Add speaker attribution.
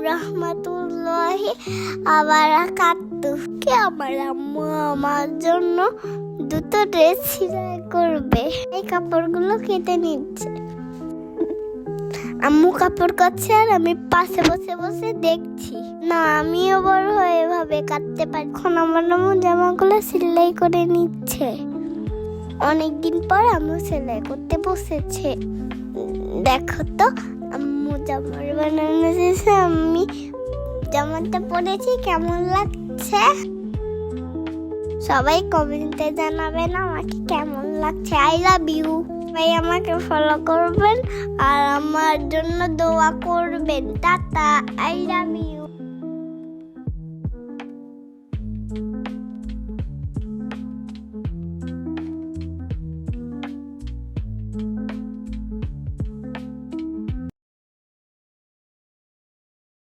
Speaker 1: রাহমাতুল্লাহি ওয়া বারাকাতুহু। আমার আম্মু আমার জন্য দুটো ড্রেস সেলাই করবে। এই কাপড়গুলো কেটে নিচ্ছে। আম্মু কাপড় কাটছে আর আমি পাশে বসে বসে দেখছি। না, আমিও বড় হয়ে এভাবে কাটতে পারি। এখন আমার আম্মু জামাগুলো সেলাই করে নিচ্ছে। অনেকদিন পর আম্মু সেলাই করতে বসেছে। দেখো তো আম্মু জামার বানানো শেষে আমি জামাটা পরেছি, কেমন লাগছে? সবাই কমেন্টে জানাবেন আমাকে কেমন লাগছে। I love you. সবাই আমাকে ফলো করবেন আর আমার জন্য দোয়া করবেন। Tata, I love you.